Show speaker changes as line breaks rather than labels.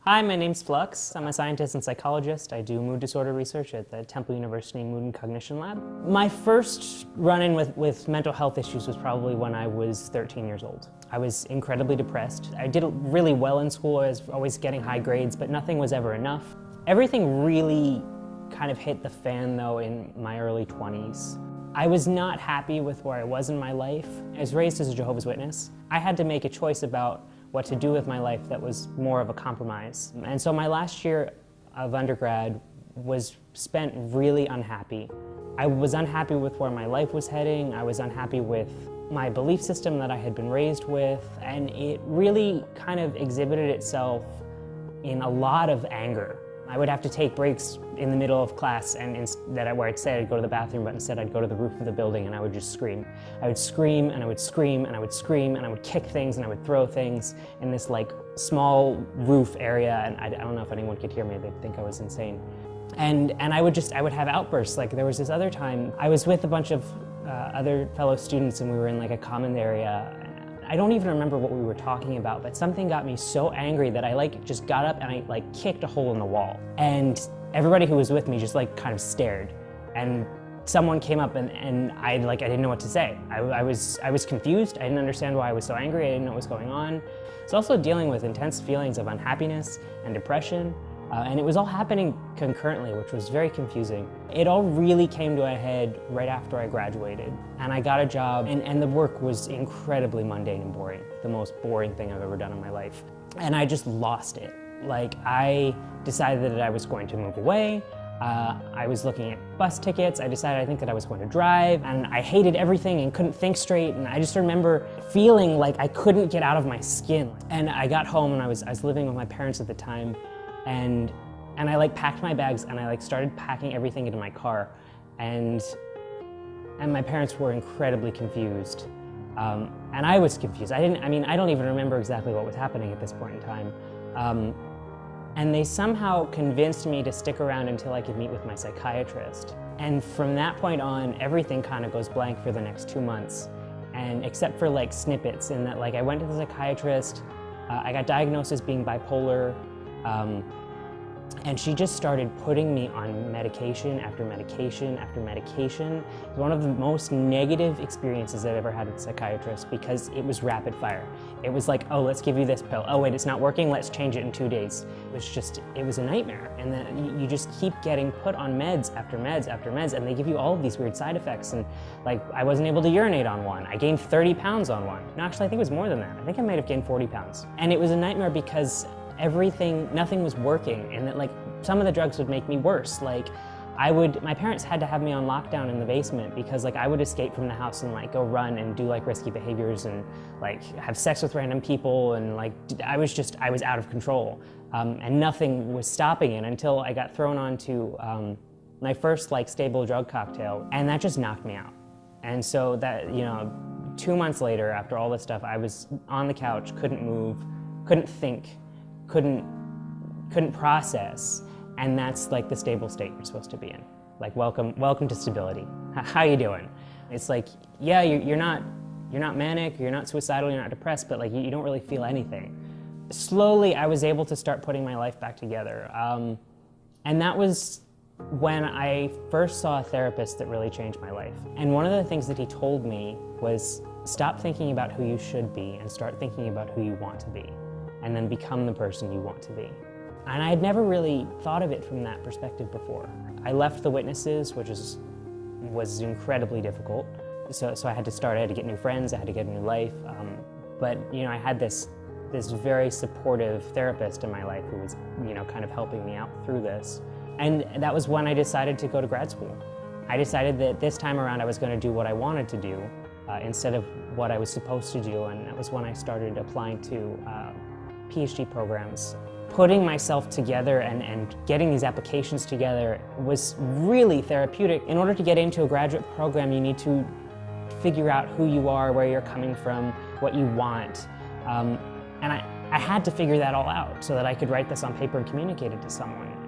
Hi, my name's Flux. I'm a scientist and psychologist. I do mood disorder research at the Temple University Mood and Cognition Lab. My first run-in with mental health issues was probably when I was 13 years old. I was incredibly depressed. I did really well in school. I was always getting high grades, but nothing was ever enough. Everything really kind of hit the fan, though, in my early 20s. I was not happy with where I was in my life. I was raised as a Jehovah's Witness. I had to make a choice about what to do with my life that was more of a compromise. And so my last year of undergrad was spent really unhappy. I was unhappy with where my life was heading. I was unhappy with my belief system that I had been raised with, and it really kind of exhibited itself in a lot of anger. I would have to take breaks in the middle of class and where I'd say I'd go to the bathroom, but instead I'd go to the roof of the building and I would just scream. I would scream and I would scream and I would scream and I would kick things and I would throw things in this like small roof area, and I don't know if anyone could hear me, they'd think I was insane. And I would have outbursts. Like there was this other time, I was with a bunch of other fellow students and we were in like a common area. I don't even remember what we were talking about, but something got me so angry that I just got up and I kicked a hole in the wall. And everybody who was with me just kind of stared. And someone came up and I didn't know what to say. I was confused. I didn't understand why I was so angry. I didn't know what was going on. I was also dealing with intense feelings of unhappiness and depression. And it was all happening concurrently, which was very confusing. It all really came to a head right after I graduated. And I got a job, and the work was incredibly mundane and boring. The most boring thing I've ever done in my life. And I just lost it. I decided that I was going to move away. I was looking at bus tickets. I decided I think that I was going to drive, and I hated everything and couldn't think straight. And I just remember feeling like I couldn't get out of my skin. And I got home, and I was living with my parents at the time. And I packed my bags and I started packing everything into my car, and my parents were incredibly confused, and I was confused. I don't even remember exactly what was happening at this point in time, and they somehow convinced me to stick around until I could meet with my psychiatrist. And from that point on, everything kind of goes blank for the next 2 months, and except for snippets in that I went to the psychiatrist, I got diagnosed as being bipolar. And she just started putting me on medication after medication after medication. It was one of the most negative experiences I've ever had with a psychiatrist because it was rapid fire. It was like, oh, let's give you this pill. Oh, wait, it's not working, let's change it in 2 days. It was a nightmare. And then you just keep getting put on meds after meds after meds, and they give you all of these weird side effects. And I wasn't able to urinate on one. I gained 30 pounds on one. No, actually, I think it was more than that. I think I might have gained 40 pounds. And it was a nightmare because nothing was working, and that some of the drugs would make me worse. My parents had to have me on lockdown in the basement because I would escape from the house and go run and do risky behaviors and have sex with random people, and I was out of control, and nothing was stopping it until I got thrown onto my first stable drug cocktail, and that just knocked me out. And so that 2 months later, after all this stuff, I was on the couch, couldn't move, couldn't think, couldn't process, and that's the stable state you're supposed to be in. Welcome to stability. How you doing? It's yeah, you're not manic, you're not suicidal, you're not depressed, but you don't really feel anything. Slowly, I was able to start putting my life back together, and that was when I first saw a therapist that really changed my life. And one of the things that he told me was, stop thinking about who you should be and start thinking about who you want to be, and then become the person you want to be. And I had never really thought of it from that perspective before. I left the Witnesses, which was incredibly difficult. So I had to get new friends, I had to get a new life. But I had this very supportive therapist in my life who was kind of helping me out through this. And that was when I decided to go to grad school. I decided that this time around I was going to do what I wanted to do instead of what I was supposed to do, and that was when I started applying to PhD programs. Putting myself together and getting these applications together was really therapeutic. In order to get into a graduate program, you need to figure out who you are, where you're coming from, what you want. And I had to figure that all out so that I could write this on paper and communicate it to someone.